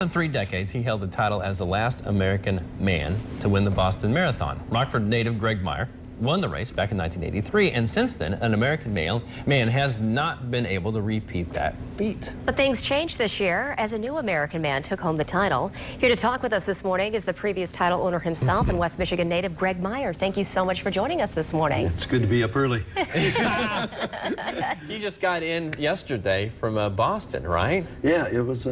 In 3 decades, he held the title as the last American man to win the Boston Marathon. Rockford native Greg Meyer won the race back in 1983, and since then, an American man has not been able to repeat that feat. But things changed this year as a new American man took home the title. Here to talk with us this morning is the previous title owner himself and West Michigan native Greg Meyer. Thank you so much for joining us this morning. It's good to be up early. You just got in yesterday from Boston, right? Yeah, it was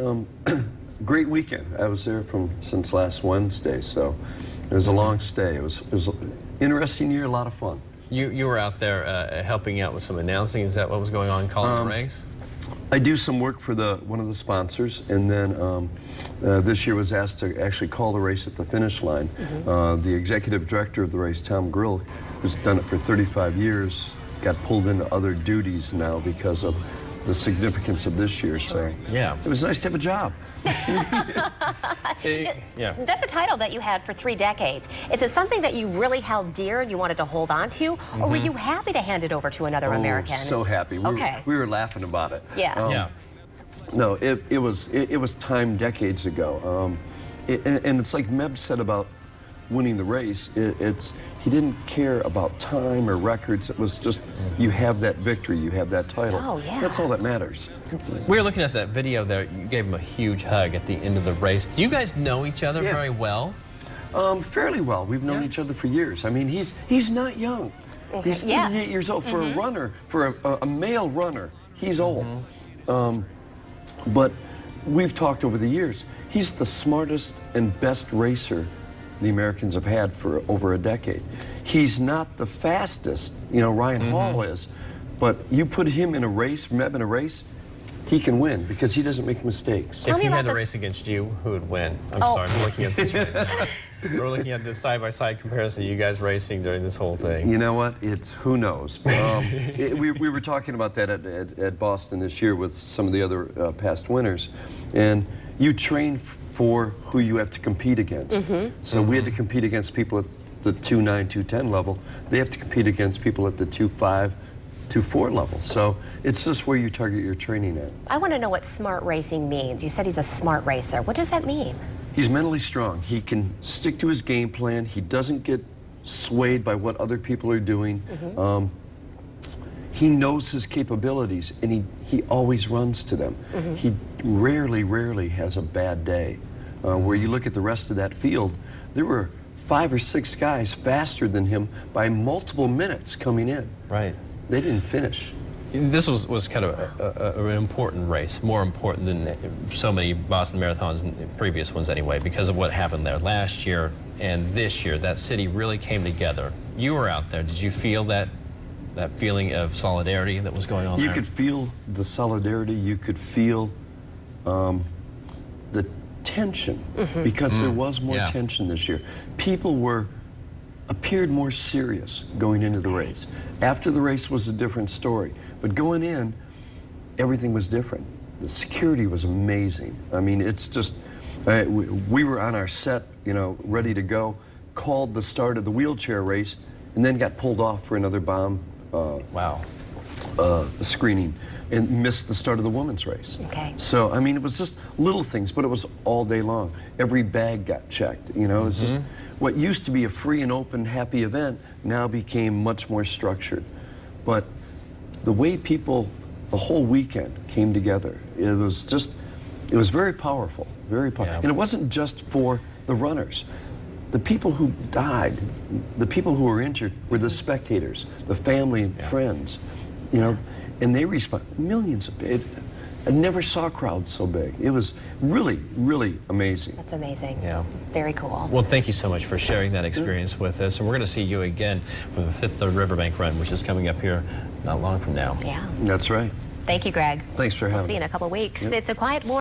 great weekend. I was there since last Wednesday, so it was a long stay. It was an interesting year, a lot of fun. You were out there helping out with some announcing. Is that what was going on, calling the race? I do some work for one of the sponsors, and then this year was asked to actually call the race at the finish line. The executive director of the race, Tom Grill, who's done it for 35 years, got pulled into other duties now because of the significance of this year, so yeah, it was nice to have a job. Yeah. That's a title that you had for 3 decades. Is it something that you really held dear and you wanted to hold on to, or were you happy to hand it over to another American? So happy. We were laughing about it. Yeah. No, it was time decades ago, and it's like Meb said about winning the race. He didn't care about time or records. It was just you have that victory, you have that title. Oh, yeah. That's all that matters. We were looking at that video there. You gave him a huge hug at the end of the race. Do you guys know each other very well? Fairly well. We've known each other for years. I mean, he's not young. He's 38 years old. For a runner, for a male runner, he's old. But we've talked over the years. He's the smartest and best racer the Americans have had for over a decade. He's not the fastest, you know, Ryan Hall is, but you put him in a race, Meb in a race, he can win because he doesn't make mistakes. If he had a race against you, who would win? I'm sorry, I'm looking at this right now. We're looking at this side-by-side comparison of you guys racing during this whole thing. You know what? It's who knows. We were talking about that at Boston this year with some of the other past winners, and you train for who you have to compete against. So we had to compete against people at the 2.9, 2.10 level. They have to compete against people at the 2.5, 2.4 level. So it's just where you target your training at. I want to know what smart racing means. You said he's a smart racer. What does that mean? He's mentally strong. He can stick to his game plan. He doesn't get swayed by what other people are doing. He knows his capabilities, and he always runs to them. He rarely has a bad day. Where you look at the rest of that field, there were 5 or 6 guys faster than him by multiple minutes coming in. Right. They didn't finish. This was kind of an important race, more important than so many Boston Marathons and previous ones anyway, because of what happened there last year and this year. That city really came together. You were out there. Did you feel that feeling of solidarity that was going on there? You could feel the solidarity. You could feel the tension, because there was more tension this year. People appeared more serious going into the race. After the race was a different story, but going in, everything was different. The security was amazing. I mean, it's just, we were on our set, you know, ready to go, called the start of the wheelchair race, and then got pulled off for another bomb screening and missed the start of the women's race. So, I mean, it was just little things, but it was all day long. Every bag got checked, you know. It's just what used to be a free and open, happy event now became much more structured. But the way people, the whole weekend came together, it was very powerful, very powerful. And it wasn't just for the runners. The people who died, the people who were injured were the spectators, the family and friends, you know, and they responded. Millions of people. I never saw crowds so big. It was really amazing. That's amazing. Yeah. Very cool. Well, thank you so much for sharing that experience with us. And we're going to see you again for the 5th Riverbank Run, which is coming up here not long from now. Yeah. That's right. Thank you, Greg. Thanks for having me. We'll see you in a couple of weeks. It's a quiet morning.